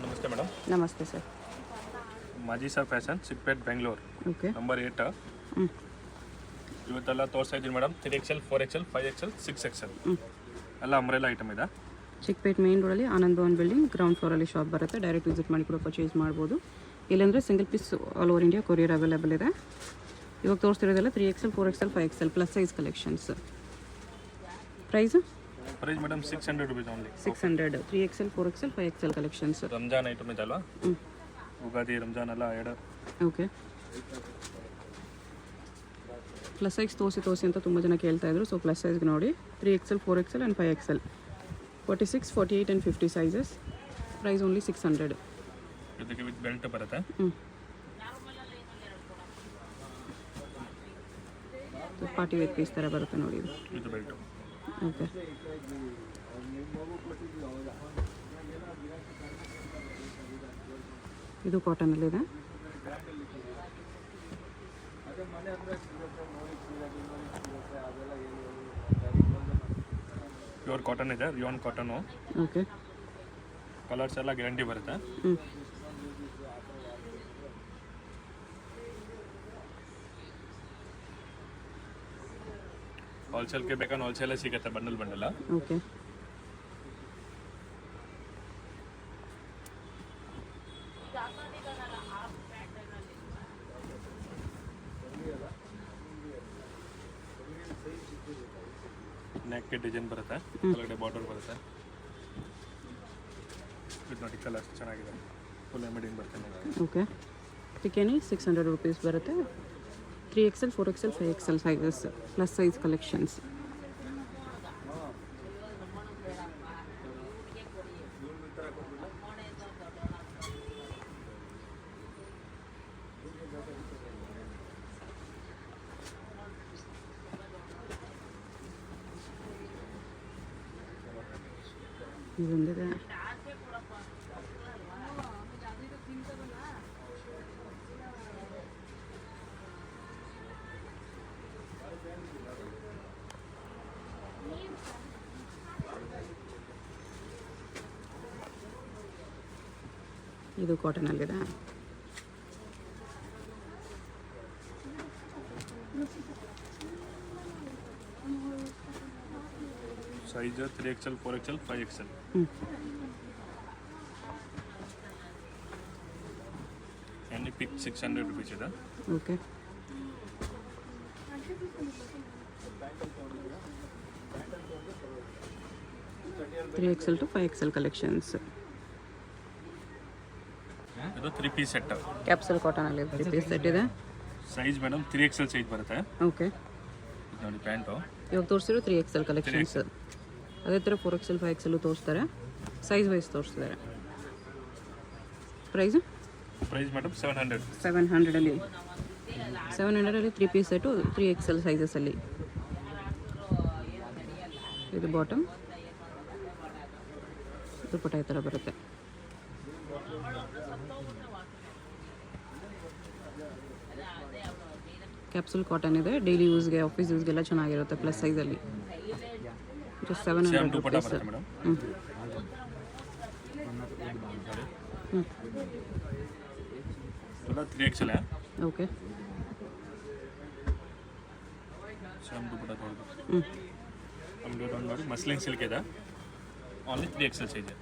ನಮಸ್ತೆ ಮೇಡಮ್. ನಮಸ್ತೆ ಸರ್. ಮಾಜಿ sir fashion Chickpet Bengaluru okay. Number 8. ಇವತ್ತೆಲ್ಲ ತೋರಿಸ್ತಾ ಇದ್ದೀನಿ madam. 3XL 4XL 5XL 6XL ಎಲ್ಲ ಅಂಬ್ರೆಲಾ ಐಟಮ್ ಇದೆ. ಚಿಕ್ಕಪೇಟ್ ಮೇನ್ ರೋಡಲ್ಲಿ ಆನಂದ್ ಭವನ್ ಬಿಲ್ಡಿಂಗ್ ಗ್ರೌಂಡ್ ಫ್ಲೋರಲ್ಲಿ ಶಾಪ್ ಬರುತ್ತೆ. ಡೈರೆಕ್ಟ್ ವಿಸಿಟ್ ಮಾಡಿ ಕೂಡ ಪರ್ಚೇಸ್ ಮಾಡ್ಬೋದು. ಇಲ್ಲಾಂದರೆ single piece all over India courier available ಇದೆ. ಇವಾಗ ತೋರಿಸ್ತಿರೋದೆಲ್ಲ 3XL 4XL 5XL plus size collections. Price madam 600 rupees only. 600 3XL 4XL 5XL collections. Ramzan item ಇದೆ ಅಲ್ವಾ? ಉಗಾದಿ ರಂಜಾನ್ ಎಲ್ಲ ಎರಡು. ಓಕೆ. ಪ್ಲಸ್ ಸೈಜ್ ತೋರಿಸಿ ಅಂತ ತುಂಬ ಜನ ಕೇಳ್ತಾ ಇದ್ರು. ಸೊ ಪ್ಲಸ್ ಸೈಜ್ಗೆ ನೋಡಿ 3XL 4XL and 5XL 46 48 and 50 sizes. Price only 600. ಇದಕ್ಕೆ ವಿತ್ ಬೆಲ್ಟ್ ಬರುತ್ತೆ. ಪಾರ್ಟಿ ವೇರ್ ಪೀಸ್ ಥರ ಬರುತ್ತೆ ನೋಡಿ ಇದು. With belt. ಓಕೆ. ಇದು ಕಾಟನಲ್ಲಿದೆ. ಪ್ಯೂರ್ ಕಾಟನ್ ಇದೆ, ರಿಯಾನ್ ಕಾಟನು. ಓಕೆ. ಕಲರ್ಸ್ ಎಲ್ಲ ಗ್ಯಾರಂಟಿ ಬರುತ್ತೆ. ಹೋಲ್ಸೇಲ್ಗೆ ಬೇಕಾದ್ರೆ ಹೋಲ್ಸೇಲೇ ಸಿಗುತ್ತೆ, ಬಂಡಲ್. ಓಕೆ. ನೆಕ್ಗೆ ಡಿಸೈನ್ ಬರುತ್ತೆ, ಕೆಳಗಡೆ ಬಾರ್ಡರ್ ಬರುತ್ತೆ. ಇದು ನೋಡಿ ಕಲರ್ಸ್ ಚೆನ್ನಾಗಿದೆ, ಫುಲ್ ಎಮಿಡಿಂಗ್ ಬರುತ್ತೆ. ಓಕೆ. ಚಿಕನಿ 600 rupees ಬರುತ್ತೆ. 3XL 4XL 5XL sizes plus size collections. ಇದೊಂದಿದೆ. ಇದು ಕಾಟನಲ್ಲಿದೆ. Size 3XL 4XL 5XL. Any pick 600 rupees ಇದೆ. Okay. Three XL to 5XL collections. ಇದು 3 ಪೀಸ್ ಸೆಟ್. ಕ್ಯಾಪ್ಸಲ್ ಕಾಟನಲ್ಲಿ 3 ಪೀಸ್ ಸೆಟ್ ಇದೆ. ಸೈಜ್ ಮೇಡಮ್ 3XL ಸೈಜ್ ಬರುತ್ತೆ. Okay. ಇದು ನೋಡಿ ಪ್ಯಾಂಟು. ಇವಾಗ ತೋರಿಸಿರೋ 3XL ಕಲೆಕ್ಷನ್ಸ್. ಅದೇ ಥರ 4XL 5XL ತೋರಿಸ್ತಾರೆ, ಸೈಜ್ ವೈಸ್ ತೋರಿಸ್ತಾರೆ. Price madam 700. 700ಅಲ್ಲಿ 3 ಪೀಸ್ ಸೆಟ್ಟು 3XL ಸೈಜಸಲ್ಲಿ. ಇದು ಬಾಟಮ್, ದುಪ್ಪಟ್ಟ ಈ ಥರ ಬರುತ್ತೆ. ಕ್ಯಾಪ್ಸುಲ್ ಕಾಟನ್ ಇದೆ, ಡೈಲಿ ಯೂಸ್ಗೆ ಆಫೀಸ್ ಯೂಸ್ಗೆಲ್ಲ ಚೆನ್ನಾಗಿರುತ್ತೆ. ಪ್ಲಸ್ ಸೈಜಲ್ಲಿ ಜಸ್ಟ್ 700 rupees. ಇದು 3XL. ಓಕೆ. ಸೇಮ್ ದುಪ್ಪಟ್ಟ ತಗೊಳ್ಬೇಕು. ನಮಗೆ ಒಂದು ನೋಡಿ ಮಸ್ಲಿನ್ ಸಿಲ್ಕ್ ಇದೆ, ಓನ್ಲಿ 3XL ಸೈಜ್.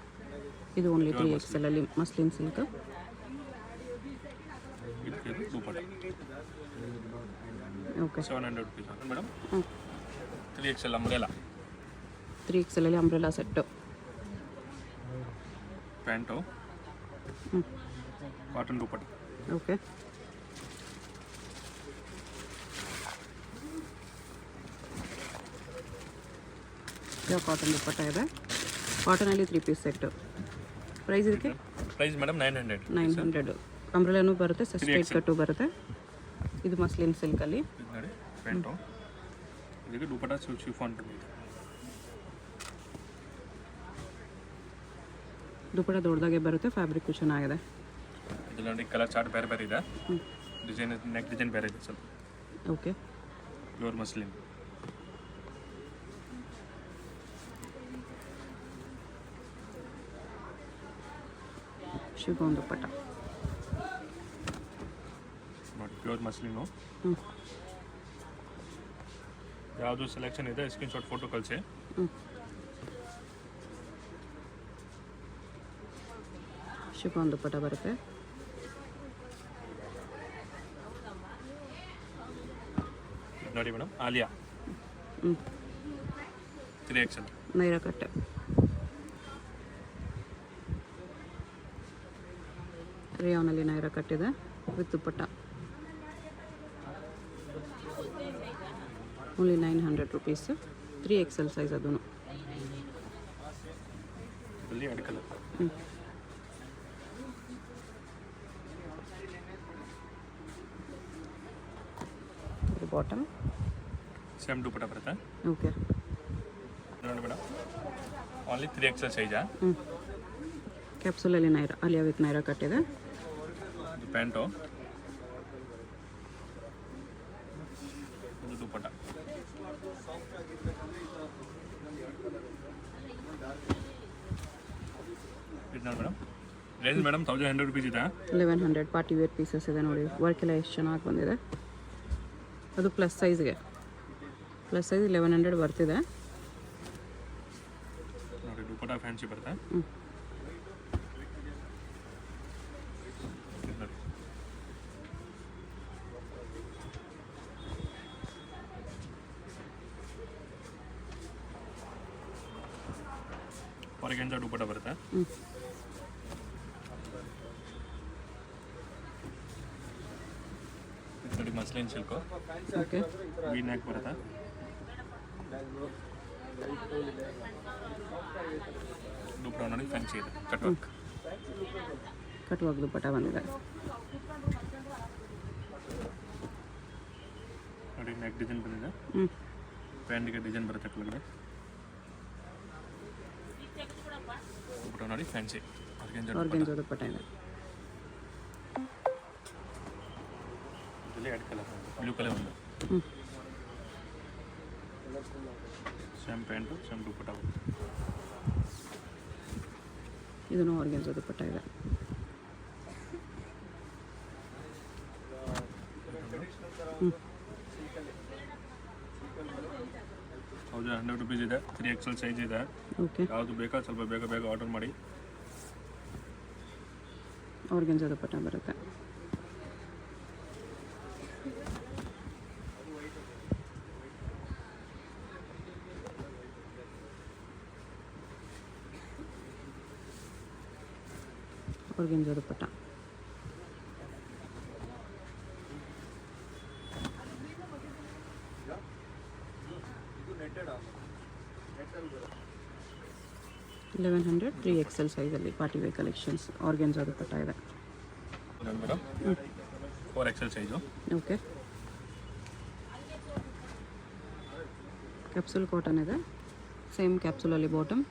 ಇದು ಓನ್ಲಿ 3XL ಅಲ್ಲಿ ಮಸ್ಲಿನ್ ಸಿಲ್ಕ್. ಇದಕ್ಕೆ dupatta. Okay. 700 rupees madam. 3XL umbrella. 3XL ಅಲ್ಲಿ umbrella set. Pant cotton dupatta. Okay. Cotton dupatta ಇದೆ. ಕಾಟನಲ್ಲಿ 3 ಪೀಸ್ ಸೆಟ್ಟು. ಪ್ರೈಸ್ ಇದಕ್ಕೆ ಮೇಡಮ್ 900. ಅಂಬ್ರೆಲಾನು ಬರುತ್ತೆ, ಸ್ಟ್ರೈಟ್ ಕಟ್ಟು ಬರುತ್ತೆ. ಇದು ಮಸ್ಲಿನ್ ಸಿಲ್ಕಲ್ಲಿ ನೋಡಿ ಪ್ಯಾಂಟು. ಇದಕ್ಕೆ ದುಪ್ಪಟ್ಟ ಶಿಫಾನ್ ಬಂದಿದೆ. ದುಪ್ಪಟ್ಟ ದೊಡ್ಡದಾಗೆ ಬರುತ್ತೆ, ಫ್ಯಾಬ್ರಿಕ್ಕು ಚೆನ್ನಾಗಿದೆ. ಇದರಲ್ಲಿ ನೋಡಿ ಕಲರ್ ಚಾರ್ಟ್ ಬೇರೆ ಇದೆ, ಡಿಸೈನ್ ನೆಕ್ ಡಿಸೈನ್ ಬೇರೆ ಇದೆ ಸ್ವಲ್ಪ. ಓಕೆ. Pure muslin. ಶಿಫಾನ್ ದುಪ್ಪಟ್ಟ. ನೋಡಿ ಪ್ಯೂರ್ ಮಸ್ಲಿನು. ಹ್ಞೂ ಯಾವುದು ಸೆಲೆಕ್ಷನ್ ಇದೆ ಸ್ಕ್ರೀನ್ಶಾಟ್ ಫೋಟೋ ಕಳಿಸಿ. ಹ್ಞೂ ಶಿಫಾನ್ ದುಪ್ಪಟ್ಟ ಬರುತ್ತೆ. ನೋಡಿ ಮೇಡಮ್ ಆಲಿಯಾ ಹ್ಞೂ 3XL ನೈರಾ ಕಟ್. ರಿಯಾನಲ್ಲಿ ನೈರಾ ಕಟ್ಟಿದೆ with dupatta. Only 900 rupees. 3XL size ಅದೂ. ಇಲ್ಲಿ ಎರಡು ಕಲರ್. ಬಾಟಮ್ ಸೇಮ್ ದುಪ್ಪಟ್ಟ ಬರುತ್ತೆ. ಓಕೆ. ನೋಡಿ ಮೇಡಮ್ ಓನ್ಲಿ 3XL ಸೈಜಾ. ಹ್ಞೂ ಕ್ಯಾಪ್ಸೂಲಲ್ಲಿ ನೈರಾ ಆಲಿಯಾ ವಿತ್ ನೈರಾ ಕಟ್ಟಿದೆ. ಇದು ಪ್ಯಾಂಟು, ಇದು ದುಪ್ಪಟ್ಟ. ಇದು ನೋಡಿ ಮೇಡಮ್ ರೇಂಜ್ ಮೇಡಮ್ 1100 rupees ಇದೆ. 1100 ಪಾರ್ಟಿ ವೇರ್ ಪೀಸಸ್ ಇದೆ ನೋಡಿ. ವರ್ಕ್ ಎಲ್ಲ ಎಷ್ಟು ಚೆನ್ನಾಗಿ ಬಂದಿದೆ. ಅದು ಪ್ಲಸ್ ಸೈಜ್ಗೆ. ಪ್ಲಸ್ ಸೈಜ್ 1100 ಬರ್ತಿದೆ. ನೋಡಿ ದುಪ್ಪಟ್ಟ ಫ್ಯಾನ್ಸಿ ಬರುತ್ತೆ. ಹ್ಞೂ ಇದು ನೋಡಿ. ಹೊರಗಿಂದ ದುಪ್ಪಟ್ಟ ಬರುತ್ತೆ. ಹ್ಞೂ ಇದು ನೋಡಿ muslin silk okay. V neck ಬರುತ್ತೆ. ದುಪ್ಪಟ್ಟ ನೋಡಿ ಫ್ಯಾನ್ಸಿ ಇದೆ ಕಟ್ ವರ್ಕ್. ಕಟ್ಟುವಾಗ ದುಪ್ಪಟ್ಟ ಬಂದಿದೆ. ನೋಡಿ ನೆಕ್ ಡಿಸೈನ್ ಬಂದಿದೆ. ಹ್ಞೂ ಪ್ಯಾಂಟಿಗೆ ಡಿಸೈನ್ ಬರುತ್ತೆ ಕೆಳಗಡೆ. ದುಪ್ಪಟ್ಟ ನೋಡಿ ಫ್ಯಾನ್ಸಿ ಆರ್ಗೆನ್ಜಾ ದುಪ್ಪಟ್ಟ ಇದೆ. ಇದರಲ್ಲಿ ಎರಡು ಕಲರ್ ಬ್ಲೂ ಕಲರ್ ಒಂದು. ಹ್ಞೂ ಸೇಮ್ ಪ್ಯಾಂಟು ಸೇಮ್ ದುಪ್ಪಟ್ಟ. ಇದೂ ಆರ್ಗೆನ್ಜಾ ದುಪ್ಪಟ್ಟ ಇದೆ. ಹ್ಞೂ 1100 rupees ಇದೆ. 3XL ಸೈಜ್ ಇದೆ. ಓಕೆ. ಯಾವುದು ಬೇಕಾ ಸ್ವಲ್ಪ ಬೇಗ ಆರ್ಡರ್ ಮಾಡಿ. ಆರ್ಗೆನ್ಜಾ ದುಪ್ಪಟ್ಟ ಬರುತ್ತೆ. ಆರ್ಗೆನ್ಜಾ ದುಪ್ಪಟ್ಟ. $1100 3XL ಸೈಜಲ್ಲಿ ಪಾರ್ಟಿ ವೇರ್ ಕಲೆಕ್ಷನ್ಸ್. ಆರ್ಗೆನ್ಜಾ ದುಪ್ಪಟ್ಟ ಇದೆ. Madam 4XL size. Okay. Capsule cotton ಇದೆ. ಸೇಮ್ ಕ್ಯಾಪ್ಸೂಲಲ್ಲಿ ಬಾಟಮ್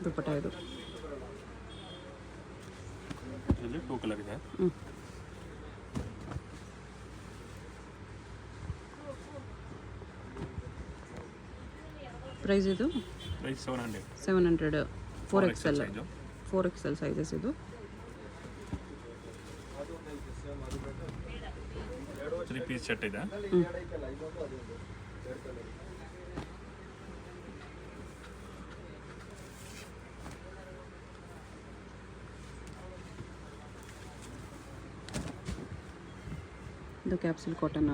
ದುಪ್ಪಟ್ಟ ಇದು. ಇದರಲ್ಲಿ 2 ಕಲರ್ ಇದೆ. ಹ್ಞೂ ಪ್ರೈಸ್ ಇದು price 700. 700. 4XL size. 4XL sizes ಇದು. 3 ಪೀಸ್ ಸೆಟ್ ಇದೆ. ಹ್ಞೂ ಇದು capsule cotton.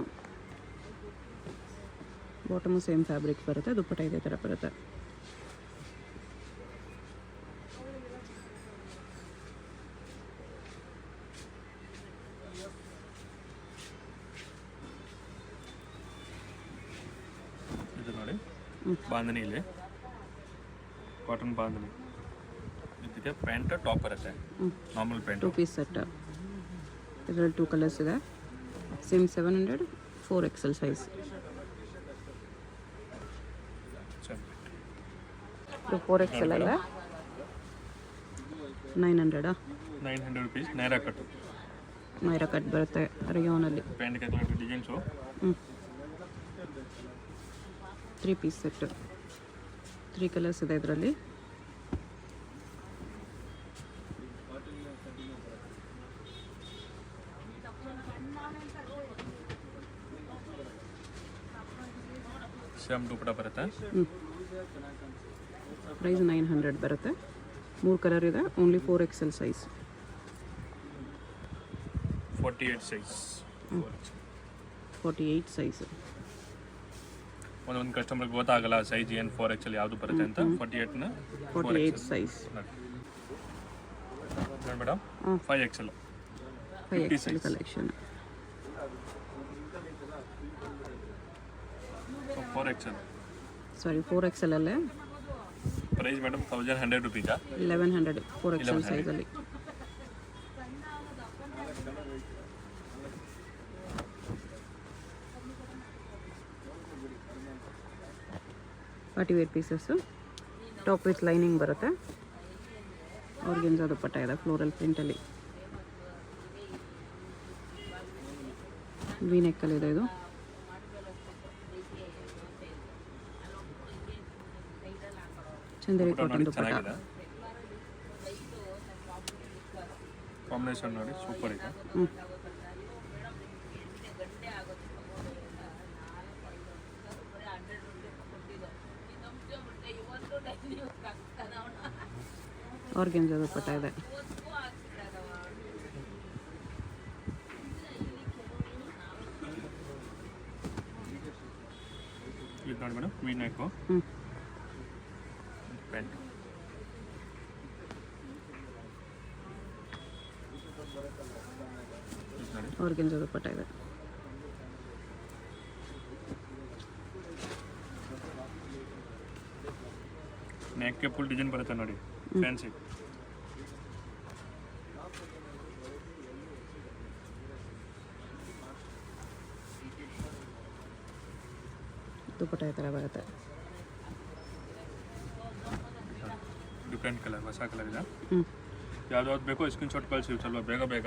Bottom same fabric ಬರುತ್ತೆ. ದುಪ್ಪಟ್ಟ ಇದೇ ಥರ ಬರುತ್ತೆ. ಇದು ನೋಡಿ ಬಾಂಧನಿ ಇಲ್ಲಿ ಕಾಟನ್ ಬಾಂಧನಿ. ಇದಕ್ಕೆ ಪ್ಯಾಂಟ್ ಟಾಪ್ ಬರುತ್ತೆ. Normal pant. 2 piece set. ಇದರಲ್ಲಿ 2 ಕಲರ್ಸ್ ಇದೆ. ಸೇಮ್ 700. 4XL size. ಇದು 4XL ಅಲ್ಲ 900. 900 rupees ನೈರಾ ಕಟ್ಟು. ನೈರಾ ಕಟ್ ಬರುತ್ತೆ ರಿಯೋನಲ್ಲಿ. ಪ್ಯಾಂಟ್ಗೆ colour designs. 3 piece set. 3 colours ಇದೆ ಇದರಲ್ಲಿ. ಸೇಮ್ ದುಪ್ಪಟ್ಟ ಬರುತ್ತೆ. ಪ್ರೈಸ್ 900 ಬರುತ್ತೆ. 3 ಕಲರ್ ಇದೆ. Only 4XL size. 48 size. 48 size. ಒಂದೊಂದು ಕಸ್ಟಮರ್ಗೆ ಗೊತ್ತಾಗಲ್ಲ ಸೈಜ್ ಏನು 4XL ಯಾವುದು ಬರುತ್ತೆ ಅಂತ. 48 ಸೈಜ್ ನೋಡಿ madam. 5XL 5XL collection. 4XL ಸಾರಿ 4XL ಅಲ್ಲೇ. Price madam 1100 ರುಪೀಸಾ? 1100 4XL ಸೈಜಲ್ಲಿ. Party wear pieces. Top with lining ಬರುತ್ತೆ. ಆರ್ಗೆನ್ಜಾ ದುಪ್ಪಟ್ಟ ಇದೆ ಫ್ಲೋರಲ್ ಪ್ರಿಂಟಲ್ಲಿ. ವಿ ನೆಕ್ಕಲ್ಲಿದೆ ಇದು. ಚಂದೇರಿ ಕಾಟನ್ ದುಪ್ಪಟ್ಟ. ಕಾಂಬಿನೇಷನ್ ನೋಡಿ ಸೂಪರ್ ಇದೆ. ಆರ್ಗೆನ್ಜಾ ದುಪ್ಪಟ್ಟ ಇದೆ. ಇದು ನೋಡಿ madam V neck pant. Organza dupatta ಇದೆ. ನೆಕ್ಗೆ ಫುಲ್ ಡಿಸೈನ್ ಬರುತ್ತೆ ನೋಡಿ, ಫ್ಯಾನ್ಸಿ. ದುಪ್ಪಟ್ಟ ಈ ಥರ ಬರುತ್ತೆ. ಡಿಫ್ರೆಂಟ್ ಕಲರ್, ಹೊಸ ಕಲರ್ ಇದೆ. ಯಾವ್ದಾವ್ದು ಬೇಕೋ ಸ್ಕ್ರೀನ್ಶಾಟ್ ಕಳಿಸಿ ಸ್ವಲ್ಪ ಬೇಗ ಬೇಗ.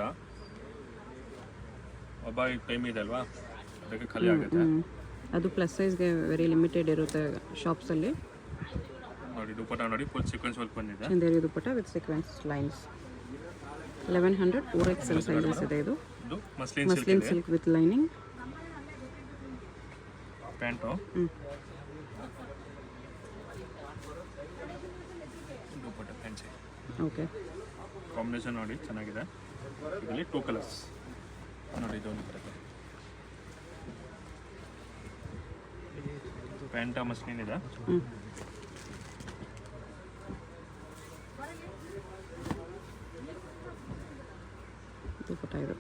ಒಬ್ಬ ಟೈಮ್ ಇದೆ ಅಲ್ವಾ, ಅದಕ್ಕೆ ಖಾಲಿ ಆಗುತ್ತೆ. ಅದು ಪ್ಲಸ್ ಸೈಜ್ಗೆ ವೆರಿ ಲಿಮಿಟೆಡ್ ಇರುತ್ತೆ ಶಾಪ್ಸಲ್ಲಿ. ನೋಡಿ ದುಪ್ಪಟ್ಟ ನೋಡಿ ಫುಲ್ ಸೀಕ್ವೆನ್ಸ್ ವರ್ಕ್ ಬಂದಿದೆ. Chanderi dupatta with sequence lines. 1100 4XL sizes ಇದೆ ಇದು. ಇದು muslin silk with lining. Pant dupatta fancy. Okay. Combination ನೋಡಿ ಚೆನ್ನಾಗಿದೆ. ಇದರಲ್ಲಿ 2 ಕಲರ್ಸ್ ನೋಡಿ. ಇದೊಂದು ಬರುತ್ತೆ ಪ್ಯಾಂಟ ಮಸ್ಲಿನ್ ಇದೆ. ದುಪ್ಪಟ್ಟ ಇದು.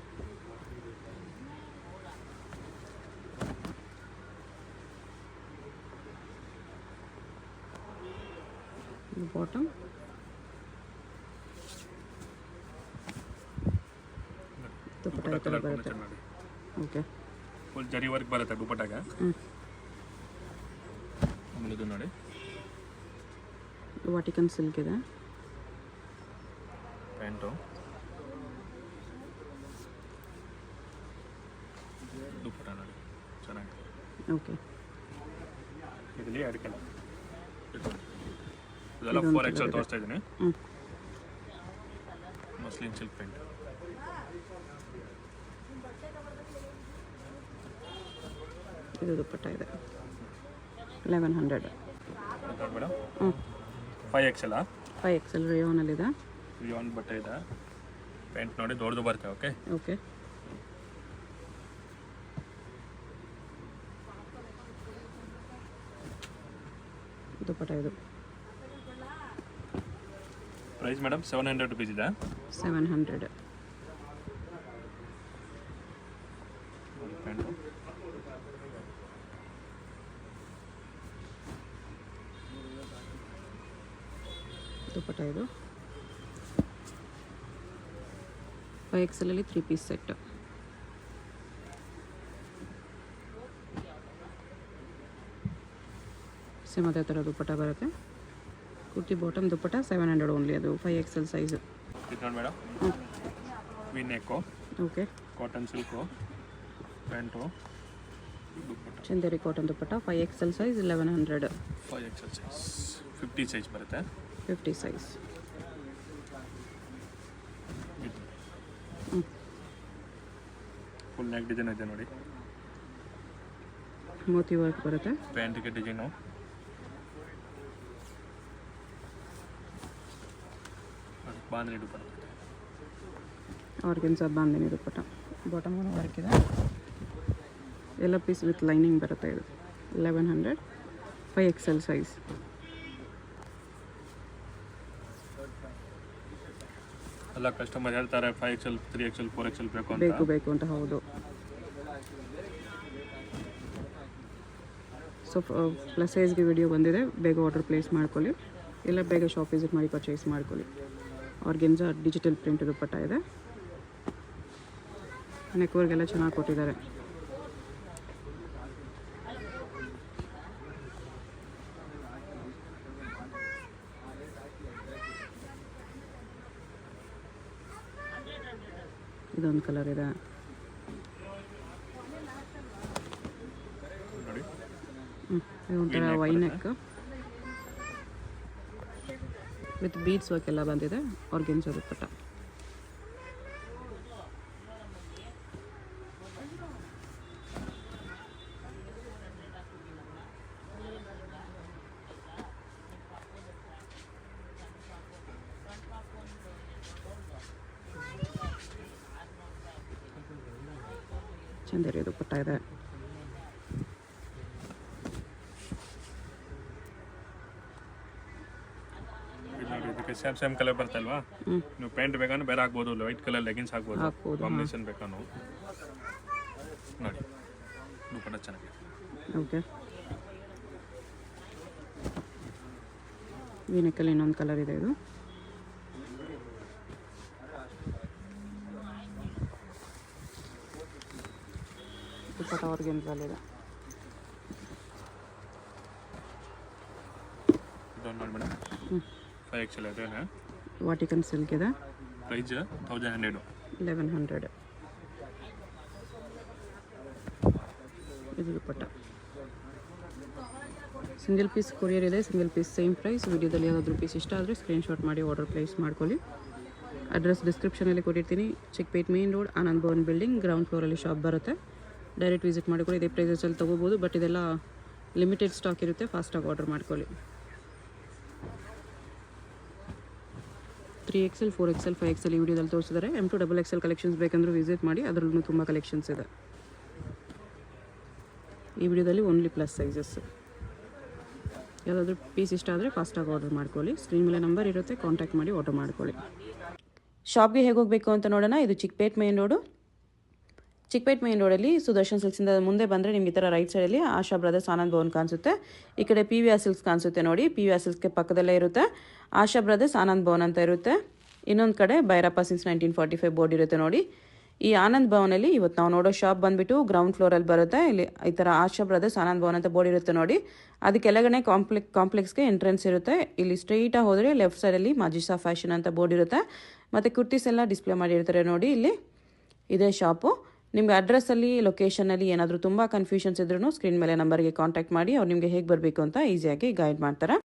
ಬಾಟಮ್ ದುಪ್ಪಟ್ಟ ಈ ಥರ ಬರುತ್ತೆ. ನೋಡಿ ಓಕೆ. ಫುಲ್ ಜರಿ ವರ್ಕ್ ಬರುತ್ತೆ ದುಪ್ಪಟ್ಟಾಗ. ಆಮೇಲೆ ಇದು ನೋಡಿ ವಾಟಿಕನ್ ಸಿಲ್ಕ್ ಇದೆ. ಪ್ಯಾಂಟು ದುಪ್ಪಟ್ಟ ನೋಡಿ ಚೆನ್ನಾಗಿದೆ. ಓಕೆ. ಇದರಲ್ಲಿ 2 ಕಲರ್. ಇದೆಲ್ಲ 4XL ತೋರಿಸ್ತಾ ಇದ್ದೀನಿ. Muslin silk pant. ಇದು ದುಪ್ಪಟ್ಟ ಇದೆ 1100. Madam 5XL 5XL ರೇಯಾನಲ್ಲಿದೆ. ರಿಯಾನ್ ಬಟ್ಟೆ ಇದೆ. ಪ್ಯಾಂಟ್ ನೋಡಿ ದೊಡ್ಡದು ಬರುತ್ತೆ. ಓಕೆ. ಓಕೆ. ದುಪ್ಪಟ್ಟ ಇದು. ಪ್ರೈಸ್ ಮೇಡಮ್ 700 ರುಪೀಸ್ ಇದೆ. 700. ಪ್ಯಾಂಟು ದುಪ್ಪಟ್ಟ ಇದು. 5XL ಅಲ್ಲಿ 3 ಪೀಸ್ ಸೆಟ್. ಸೇಮ್ ಅದೇ ಥರ ದುಪ್ಪಟ್ಟ ಬರುತ್ತೆ. Kurti bottom dupatta 700 only. ಅದು 5XL ಸೈಜು. ಇದು ನೋಡಿ madam V neck. Okay. Cotton silk pant dupatta. Chanderi cotton dupatta 5XL size 1100. 5XL size 50 size ಬರುತ್ತೆ. 50 ಸೈಜ್. ಫುಲ್ ನೆಕ್ ಡಿಸೈನ್ ಇದೆ ನೋಡಿ. ಮೋತಿ ವರ್ಕ್ ಬರುತ್ತೆ. ಪ್ಯಾಂಟಿಗೆ ಡಿಸೈನು ಬಾಂಧನಿ ದುಪ್ಪಟ್ಟ, ಆರ್ಗೆನ್ಸಾ ಬಾಂಧನಿ ದುಪ್ಪಟ್ಟ. ಬಾಟಮ್ ವರ್ಕ್ ಇದೆ. ಎಲ್ಲ ಪೀಸ್ ವಿತ್ ಲೈನಿಂಗ್ ಬರುತ್ತೆ. ಇದು 1100 5XL ಸೈಜ್. ಎಲ್ಲ ಕಸ್ಟಮರ್ ಹೇಳ್ತಾರೆ 5XL 3XL 4XL ಬೇಕು ಅಂತ. ಹೌದು. ಸೊ ಪ್ಲಸ್ ಸೈಜ್ಗೆ ವಿಡಿಯೋ ಬಂದಿದೆ, ಬೇಗ ಆರ್ಡರ್ ಪ್ಲೇಸ್ ಮಾಡ್ಕೊಳ್ಳಿ. ಎಲ್ಲ ಬೇಗ ಶಾಪ್ ವಿಸಿಟ್ ಮಾಡಿ ಪರ್ಚೇಸ್ ಮಾಡ್ಕೊಳ್ಳಿ. ಆರ್ಗೆನ್ಸಾ ಡಿಜಿಟಲ್ ಪ್ರಿಂಟ್ ದುಪ್ಪಟ್ಟ ಇದೆ. ನೆಕ್ವರ್ಗೆಲ್ಲ ಚೆನ್ನಾಗಿ ಕೊಟ್ಟಿದ್ದಾರೆ. ಇದೊಂದು ಕಲರ್ ಇದೆ ನೋಡಿ. ಒಂಥರ ವೈನೆಕ್ ವಿತ್ ಬೀಡ್ಸ್ ವರ್ಕ್ ಎಲ್ಲ ಬಂದಿದೆ. ಆರ್ಗೆನ್ಸಾ ದುಪ್ಪಟ್ಟ. ಚಂದೇರಿ ದುಪ್ಪಟ್ಟ ಇದೆ. ಇದಕ್ಕೆ ಸೇಮ್ ಕಲರ್ ಬರ್ತಲ್ವಾ, ನೀವು ಪ್ಯಾಂಟ್ ಬೇಕಾದ್ರೆ ಬೇರೆ ಹಾಕ್ಬೋದು, ವೈಟ್ ಕಲರ್ ಲೆಗಿನ್ಸ್ ಹಾಕ್ಬೋದು, ಕಾಂಬಿನೇಷನ್ ಬೇಕಾ ನೋಡಿ. ದುಪ್ಪಟ್ಟ ಚೆನ್ನಾಗಿದೆ. ಓಕೆ. ಈ ನೆಕ್ಕಲ್ಲಿ ಇನ್ನೊಂದು ಕಲರ್ ಇದೆ. ಇದು ದುಪ್ಪಟ್ಟ ಆರ್ಗೆನ್ಸಾಲಿದೆ. ಇದೊಂದು ನೋಡಿ ಮೇಡಮ್, 5XL ಅದೇನೆ. ವಾಟಿಕನ್ ಸಿಲ್ಕ್ ಇದೆ. ಪ್ರೈಸ್ 1100. ಇದು ದುಪ್ಪಟ್ಟ. ಸಿಂಗಲ್ ಪೀಸ್ ಕೊರಿಯರ್ ಇದೆ, ಸಿಂಗಲ್ ಪೀಸ್ ಸೇಮ್ ಪ್ರೈಸ್. ವಿಡಿಯೋದಲ್ಲಿ ಯಾವುದಾದ್ರೂ ಪೀಸ್ ಇಷ್ಟ ಆದರೆ ಸ್ಕ್ರೀನ್ಶಾಟ್ ಮಾಡಿ ಆರ್ಡರ್ ಪ್ಲೇಸ್ ಮಾಡ್ಕೊಳ್ಳಿ. ಅಡ್ರೆಸ್ ಡಿಸ್ಕ್ರಿಪ್ಷನಲ್ಲಿ ಕೊಟ್ಟಿರ್ತೀನಿ. Chickpet main road, Anand Bhavan building, ground ಫ್ಲೋರಲ್ಲಿ ಶಾಪ್ ಬರುತ್ತೆ. ಡೈರೆಕ್ಟ್ ವಿಸಿಟ್ ಮಾಡಿಕೊಳ್ಳಿ. ಇದೇ ಪ್ರೈಸಲ್ಲಿ ತೊಗೋಬೋದು, ಬಟ್ ಇದೆಲ್ಲ ಲಿಮಿಟೆಡ್ ಸ್ಟಾಕ್ ಇರುತ್ತೆ. ಫಾಸ್ಟಾಗಿ ಆರ್ಡರ್ ಮಾಡ್ಕೊಳ್ಳಿ. 3XL 4XL 5XL ಈ ವಿಡಿಯೋದಲ್ಲಿ ತೋರಿಸಿದ್ದಾರೆ. M2 XXL ಕಲೆಕ್ಷನ್ಸ್ ಬೇಕಂದ್ರೆ ವಿಸಿಟ್ ಮಾಡಿ, ಅದರಲ್ಲೂ ತುಂಬ ಕಲೆಕ್ಷನ್ಸ್ ಇದೆ. ಈ ವಿಡಿಯೋದಲ್ಲಿ ಓನ್ಲಿ ಪ್ಲಸ್ ಸೈಜಸ್. ಯಾವುದಾದ್ರೂ ಪೀಸ್ ಇಷ್ಟ ಆದರೆ ಫಾಸ್ಟಾಗಿ ಆರ್ಡರ್ ಮಾಡ್ಕೊಳ್ಳಿ. ಸ್ಕ್ರೀನ್ ಮೇಲೆ ನಂಬರ್ ಇರುತ್ತೆ, ಕಾಂಟ್ಯಾಕ್ಟ್ ಮಾಡಿ ಆರ್ಡರ್ ಮಾಡ್ಕೊಳ್ಳಿ. ಶಾಪ್ಗೆ ಹೇಗೆ ಹೋಗಬೇಕು ಅಂತ ನೋಡೋಣ. ಇದು Chickpet main road. Chickpet main ರೋಡಲ್ಲಿ ಸುದರ್ಶನ್ ಸಿಲ್ಕ್ಸಿಂದ ಮುಂದೆ ಬಂದರೆ ನಿಮ್ಗೆ ಈ ಥರ ರೈಟ್ ಸೈಡಲ್ಲಿ ಆಶಾ ಬ್ರದರ್ಸ್ ಆನಂದ್ ಭವನ್ ಕಾಣಿಸುತ್ತೆ. ಈ ಕಡೆ PVR ಸಿಲ್ಕ್ಸ್ ಕಾಣಿಸುತ್ತೆ ನೋಡಿ. PVR ಸಿಲ್ಕ್ಸ್ಗೆ ಪಕ್ಕದಲ್ಲೇ ಇರುತ್ತೆ ಆಶಾ ಬ್ರದರ್ಸ್ ಆನಂದ್ ಭವನ್ ಅಂತ ಇರುತ್ತೆ. ಇನ್ನೊಂದು ಕಡೆ ಭೈರಪ್ಪ ಸಿನ್ಸ್ 1945 ಬೋರ್ಡ್ ಇರುತ್ತೆ ನೋಡಿ. ಈ ಆನಂದ್ ಭವನಲ್ಲಿ ಇವತ್ತು ನಾವು ನೋಡೋ ಶಾಪ್ ಬಂದುಬಿಟ್ಟು ಗ್ರೌಂಡ್ ಫ್ಲೋರಲ್ಲಿ ಬರುತ್ತೆ. ಇಲ್ಲಿ ಈ ಥರ ಆಶಾ ಬ್ರದರ್ಸ್ ಆನಂದ್ ಭವನ್ ಅಂತ ಬೋರ್ಡ್ ಇರುತ್ತೆ ನೋಡಿ. ಅದಕ್ಕೆಲ್ಲಗಡೆ ಕಾಂಪ್ಲೆಕ್ಸ್ಗೆ ಎಂಟ್ರೆನ್ಸ್ ಇರುತ್ತೆ. ಇಲ್ಲಿ ಸ್ಟ್ರೈಟಾಗಿ ಹೋದರೆ ಲೆಫ್ಟ್ ಸೈಡಲ್ಲಿ ಮಾಜಿಸಾ ಫ್ಯಾಷನ್ ಅಂತ ಬೋರ್ಡ್ ಇರುತ್ತೆ. ಮತ್ತು ಕುರ್ತೀಸ್ ಎಲ್ಲ ಡಿಸ್ಪ್ಲೇ ಮಾಡಿರ್ತಾರೆ ನೋಡಿ. ಇಲ್ಲಿ ಇದೇ ಶಾಪು. ನಿಮಗೆ ಅಡ್ರೆಸ್ಸಲ್ಲಿ ಲೊಕೇಶನಲ್ಲಿ ಏನಾದರೂ ತುಂಬ ಕನ್ಫ್ಯೂಷನ್ಸ್ ಇದ್ರೂ ಸ್ಕ್ರೀನ್ ಮೇಲೆ ನಂಬರ್ಗೆ ಕಾಂಟ್ಯಾಕ್ಟ್ ಮಾಡಿ. ಅವ್ರು ನಿಮಗೆ ಹೇಗೆ ಬರಬೇಕು ಅಂತ ಈಸಿಯಾಗಿ ಗೈಡ್ ಮಾಡ್ತಾರೆ.